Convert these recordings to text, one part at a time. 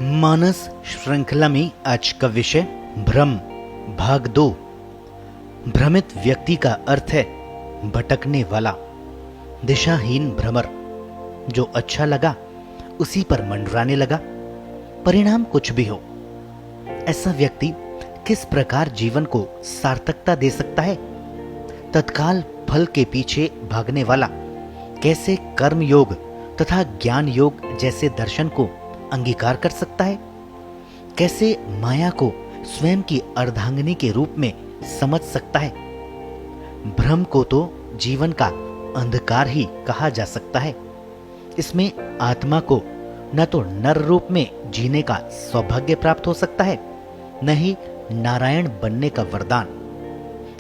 मानस श्रृंखला में आज का विषय भ्रम भाग 2। भ्रमित व्यक्ति का अर्थ है भटकने वाला, दिशाहीन भ्रमर। जो अच्छा लगा उसी पर मंडराने लगा, परिणाम कुछ भी हो। ऐसा व्यक्ति किस प्रकार जीवन को सार्थकता दे सकता है? तत्काल फल के पीछे भागने वाला कैसे कर्म योग तथा ज्ञान योग जैसे दर्शन को अंगीकार कर सकता है? कैसे माया को स्वयं की अर्धांगिनी के रूप में समझ सकता है? भ्रम को तो जीवन का अंधकार ही कहा जा सकता है। इसमें आत्मा को न तो नर रूप में जीने का सौभाग्य प्राप्त हो सकता है, न ही नारायण बनने का वरदान।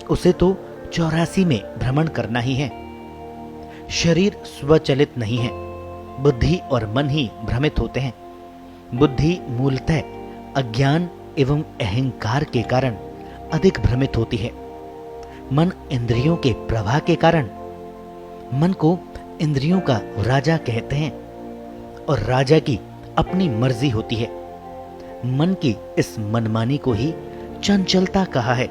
उसे तो 84 में भ्रमण करना ही है। शरीर स्वचलित नहीं है, बुद्धि और मन ही भ्रमित होते हैं। बुद्धि मूलतः अज्ञान एवं अहंकार के कारण अधिक भ्रमित होती है। मन इंद्रियों के प्रवाह के कारण, मन को इंद्रियों का राजा कहते हैं और राजा की अपनी मर्जी होती है। मन की इस मनमानी को ही चंचलता कहा है।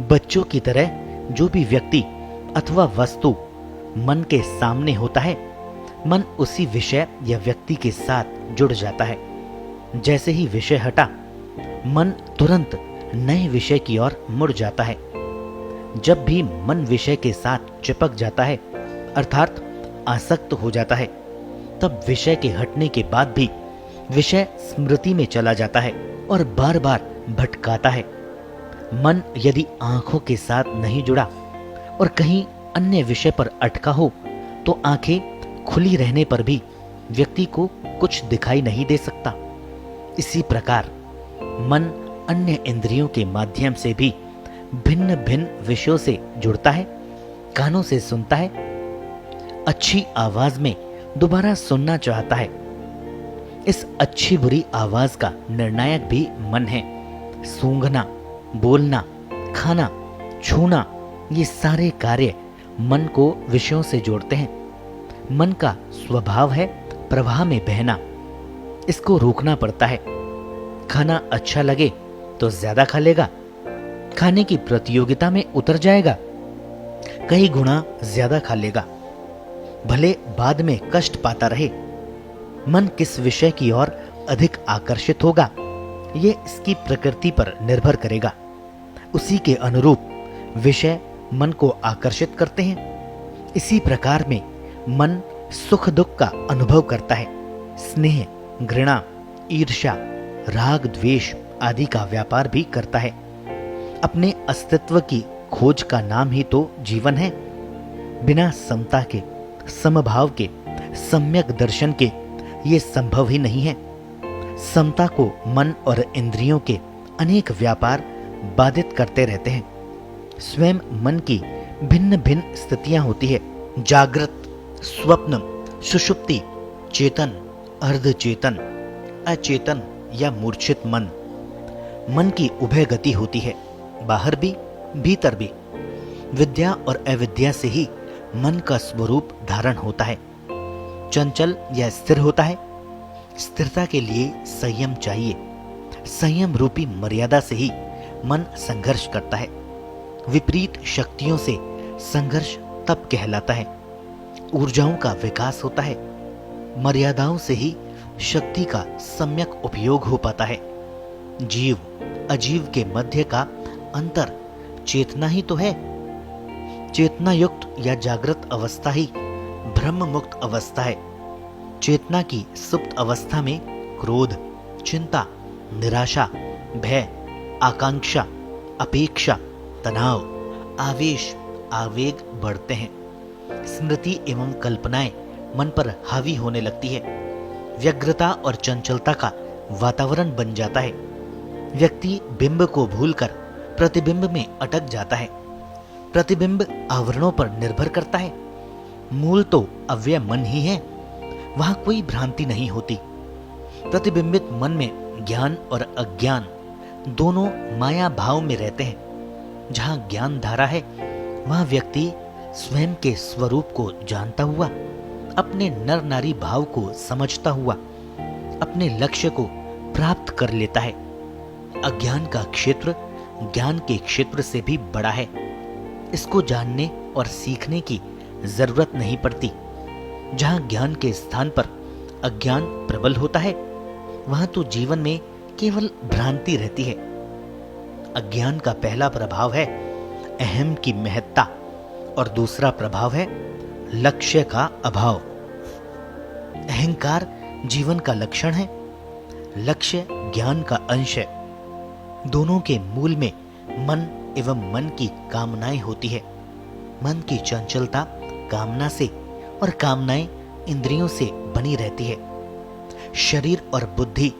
बच्चों की तरह जो भी व्यक्ति अथवा वस्तु मन के सामने होता है, मन उसी विषय या व्यक्ति के साथ जुड़ जाता है। जैसे ही विषय हटा, मन तुरंत नए विषय की ओर मुड़ जाता है। जब भी मन विषय के साथ चिपक जाता है, अर्थात आसक्त हो जाता है, तब विषय के हटने के बाद भी विषय स्मृति में चला जाता है और बार बार भटकाता है। मन यदि आंखों के साथ नहीं जुड़ा और कहीं अन्य विषय पर अटका हो, तो आंखें खुली रहने पर भी व्यक्ति को कुछ दिखाई नहीं दे सकता। इसी प्रकार मन अन्य इंद्रियों के माध्यम से भी भिन्न भिन्न विषयों से जुड़ता है। कानों से सुनता है, अच्छी आवाज में दोबारा सुनना चाहता है। इस अच्छी बुरी आवाज का निर्णायक भी मन है। सूंघना, बोलना, खाना, छूना, ये सारे कार्य मन को विषयों से जोड़ते हैं। मन का स्वभाव है प्रवाह में बहना, इसको रोकना पड़ता है। खाना अच्छा लगे तो ज्यादा खा लेगा, खाने की प्रतियोगिता में उतर जाएगा, कई गुना ज्यादा खा लेगा, भले बाद में कष्ट पाता रहे। मन किस विषय की ओर अधिक आकर्षित होगा, ये इसकी प्रकृति पर निर्भर करेगा। उसी के अनुरूप विषय मन को आकर्षित करते हैं। इसी प्रकार में मन सुख दुख का अनुभव करता है। स्नेह, घृणा, ईर्ष्या, राग, द्वेष आदि का व्यापार भी करता है। अपने अस्तित्व की खोज का नाम ही तो जीवन है। बिना समता के, समभाव के, सम्यक दर्शन के ये संभव ही नहीं है। समता को मन और इंद्रियों के अनेक व्यापार बाधित करते रहते हैं। स्वयं मन की भिन्न भिन्न स्थितियां होती है। जागृत, स्वप्न, सुषुप्ति, चेतन, अर्धचेतन, अचेतन या मूर्छित मन। मन की उभय गति होती है, बाहर भी भीतर भी। विद्या और अविद्या से ही मन का स्वरूप धारण होता है। चंचल या स्थिर होता है। स्थिरता के लिए संयम चाहिए। संयम रूपी मर्यादा से ही मन संघर्ष करता है। विपरीत शक्तियों से संघर्ष तब कहलाता है। ऊर्जाओं का विकास होता है। मर्यादाओं से ही शक्ति का सम्यक उपयोग हो पाता है। जीव अजीव के मध्य का अंतर चेतना ही तो है। चेतना युक्त या जागृत अवस्था ही ब्रह्म मुक्त अवस्था है। चेतना की सुप्त अवस्था में क्रोध, चिंता, निराशा, भय, आकांक्षा, अपेक्षा, तनाव, आवेश, आवेग बढ़ते हैं। स्मृति एवं कल्पनाएं मन पर हावी होने लगती है। व्यग्रता और चंचलता का वातावरण बन जाता है। व्यक्ति बिंब को भूलकर प्रतिबिंब में अटक जाता है। प्रतिबिंब आवरणों पर निर्भर करता है। मूल तो अव्यय मन ही है, वहां कोई भ्रांति नहीं होती। प्रतिबिंबित मन में ज्ञान और अज्ञान दोनों माया भाव में रहते हैं। जहां ज्ञान धारा है, वहां व्यक्ति स्वयं के स्वरूप को जानता हुआ, अपने नर नारी भाव को समझता हुआ, अपने लक्ष्य को प्राप्त कर लेता है। अज्ञान का क्षेत्र ज्ञान के क्षेत्र से भी बड़ा है। इसको जानने और सीखने की जरूरत नहीं पड़ती। जहां ज्ञान के स्थान पर अज्ञान प्रबल होता है, वहां तो जीवन में केवल भ्रांति रहती है। अज्ञान का पहला प्रभाव है अहम की महत्ता और दूसरा प्रभाव है लक्ष्य का अभाव। अहंकार जीवन का लक्षण है, लक्ष्य ज्ञान का अंश है। दोनों के मूल में मन एवं मन की कामनाएं होती है। मन की चंचलता कामना से और कामनाएं इंद्रियों से बनी रहती है। शरीर और बुद्धि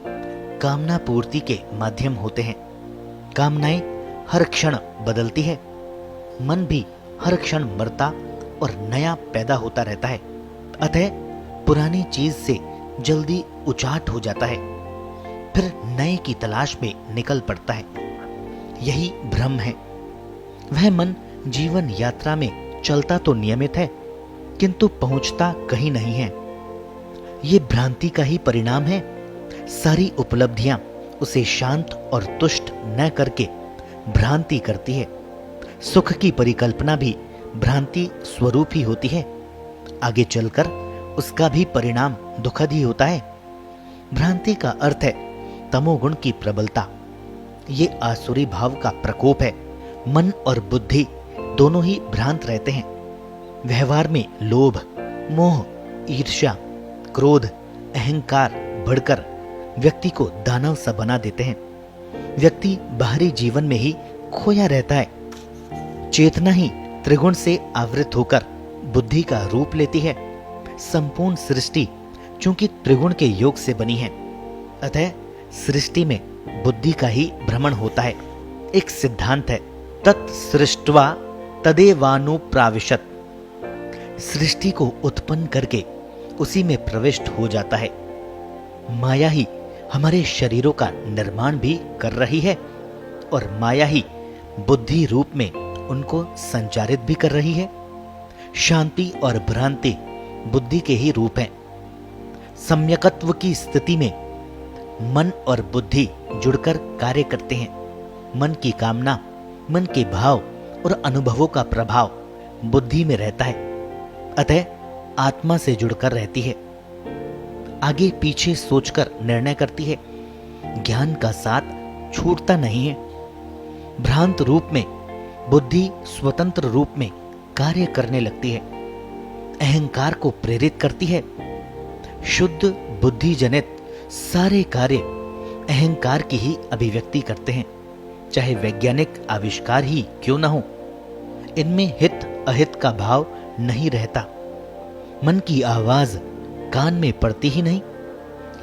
कामना पूर्ति के माध्यम होते हैं। कामनाएं हर क्षण बदलती है। मन भी हर क्षण मरता और नया पैदा होता रहता है। अतः पुरानी चीज से जल्दी उचाट हो जाता है, फिर नए की तलाश में निकल पड़ता है। यही भ्रम है। वह मन जीवन यात्रा में चलता तो नियमित है, किंतु पहुंचता कहीं नहीं है। ये भ्रांति का ही परिणाम है। सारी उपलब्धियां उसे शांत और तुष्ट न करके भ्रांति करती है। सुख की परिकल्पना भी भ्रांति स्वरूप ही होती है। आगे चलकर उसका भी परिणाम दुखद ही होता है। भ्रांति का अर्थ है तमोगुण की प्रबलता। ये आसुरी भाव का प्रकोप है। मन और बुद्धि दोनों ही भ्रांत रहते हैं। व्यवहार में लोभ, मोह, ईर्ष्या, क्रोध, अहंकार बढ़कर व्यक्ति को दानव सा बना देते हैं। व्यक्ति बाहरी जीवन में ही खोया रहता है। चेतना ही त्रिगुण से आवृत होकर बुद्धि का रूप लेती है। संपूर्ण सृष्टि चूंकि त्रिगुण के योग से बनी है, अतः सृष्टि में बुद्धि का ही भ्रमण होता है। एक सिद्धांत है, तत्सृष्ट्वा तदेवानुप्राविशत। सृष्टि को उत्पन्न करके उसी में प्रविष्ट हो जाता है। माया ही हमारे शरीरों का निर्माण भी कर रही है और माया ही बुद्धि रूप में उनको संचारित भी कर रही है। शांति और भ्रांति बुद्धि के ही रूप हैं। सम्यकत्व की स्थिति में मन और बुद्धि जुड़कर कार्य करते हैं। मन की कामना, मन के भाव और अनुभवों का प्रभाव बुद्धि में रहता है, अतः आत्मा से जुड़कर रहती है। आगे पीछे सोचकर निर्णय करती है। ज्ञान का साथ छूटता नहीं है। भ्रांत रूप में बुद्धि स्वतंत्र रूप में कार्य करने लगती है, अहंकार को प्रेरित करती है। शुद्ध बुद्धि जनित सारे कार्य अहंकार की ही अभिव्यक्ति करते हैं, चाहे वैज्ञानिक आविष्कार ही क्यों न हो। इनमें हित अहित का भाव नहीं रहता। मन की आवाज कान में पड़ती ही नहीं,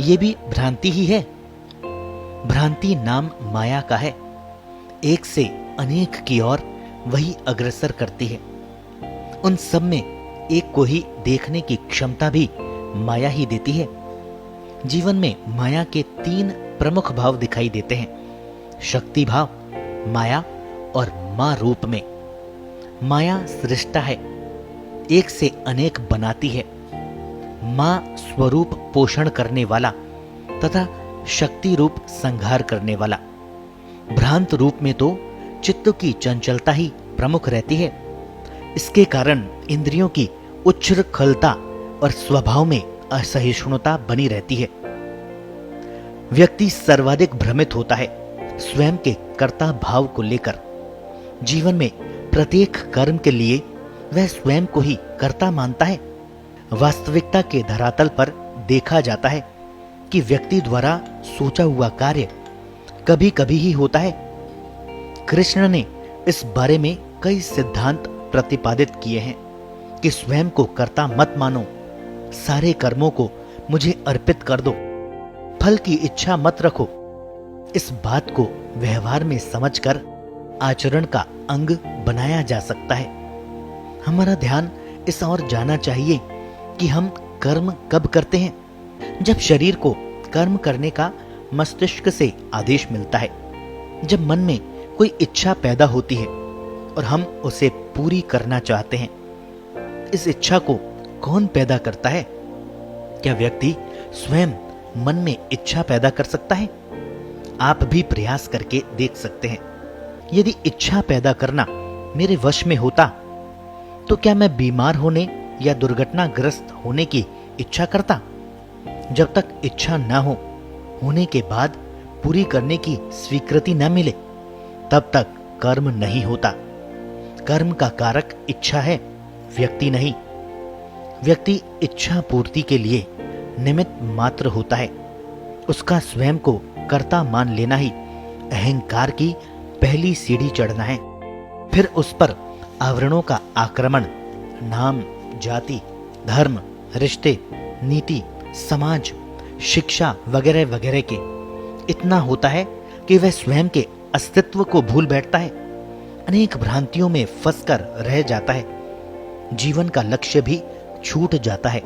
ये भी भ्रांति ही है। भ्रांति नाम माया का है। एक से अनेक की ओर वही अग्रसर करती है। उन सब में एक को ही देखने की क्षमता भी माया ही देती है। जीवन में माया के 3 प्रमुख भाव दिखाई देते हैं, शक्ति भाव, माया और मां रूप में। माया सृष्टा है, एक से अनेक बनाती है। मां स्वरूप पोषण करने वाला तथा शक्ति रूप संहार करने वाला। भ्रांत रूप में तो चित्त की चंचलता ही प्रमुख रहती है। इसके कारण इंद्रियों की उच्छृंखलता और स्वभाव में असहिष्णुता बनी रहती है। व्यक्ति सर्वाधिक भ्रमित होता है स्वयं के कर्ता भाव को लेकर। जीवन में प्रत्येक कर्म के लिए वह स्वयं को ही कर्ता मानता है। वास्तविकता के धरातल पर देखा जाता है कि व्यक्ति द्वारा सोचा हुआ कार्य कभी कभी ही होता है। कृष्ण ने इस बारे में कई सिद्धांत प्रतिपादित किए हैं कि स्वयं को कर्ता मत मानो, सारे कर्मों को मुझे अर्पित कर दो, फल की इच्छा मत रखो। इस बात को व्यवहार में समझकर आचरण का अंग बनाया जा सकता है। हमारा ध्यान इस ओर जाना चाहिए कि हम कर्म कब करते हैं। जब शरीर को कर्म करने का मस्तिष्क से आदेश मिलता है, जब मन में कोई इच्छा पैदा होती है और हम उसे पूरी करना चाहते हैं। इस इच्छा को कौन पैदा करता है? क्या व्यक्ति स्वयं मन में इच्छा पैदा कर सकता है? आप भी प्रयास करके देख सकते हैं। यदि इच्छा पैदा करना मेरे वश में होता तो क्या मैं बीमार होने या दुर्घटनाग्रस्त होने की इच्छा करता? जब तक इच्छा न हो, होने के बाद पूरी करने की स्वीकृति न मिले, तब तक कर्म नहीं होता। कर्म का कारक इच्छा है, व्यक्ति नहीं। व्यक्ति इच्छा पूर्ति के लिए निमित्त मात्र होता है। उसका स्वयं को कर्ता मान लेना ही अहंकार की पहली सीढ़ी चढ़ना है। फिर उस पर आवरणों का आक्रमण, नाम, जाति, धर्म, रिश्ते, नीति, समाज, शिक्षा वगैरह वगैरह के इतना होता है कि वह स्वयं के अस्तित्व को भूल बैठता है। अनेक भ्रांतियों में फंसकर रह जाता है। जीवन का लक्ष्य भी छूट जाता है।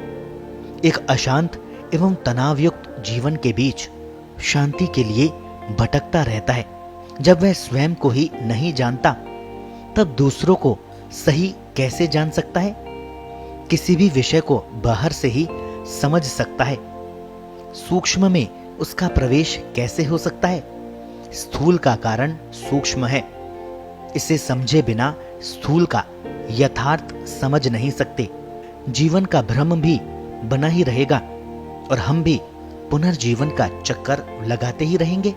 एक अशांत एवं तनावयुक्त जीवन के बीच शांति के लिए भटकता रहता है। जब वह स्वयं को ही नहीं जानता, तब दूसरों को सही कैसे जान सकता है? किसी भी विषय को बाहर से ही समझ सकता है। सूक्ष्म में उसका प्रवेश कैसे हो सकता है? स्थूल का कारण सूक्ष्म है। इसे समझे बिना स्थूल का यथार्थ समझ नहीं सकते। जीवन का भ्रम भी बना ही रहेगा और हम भी पुनर्जीवन का चक्कर लगाते ही रहेंगे।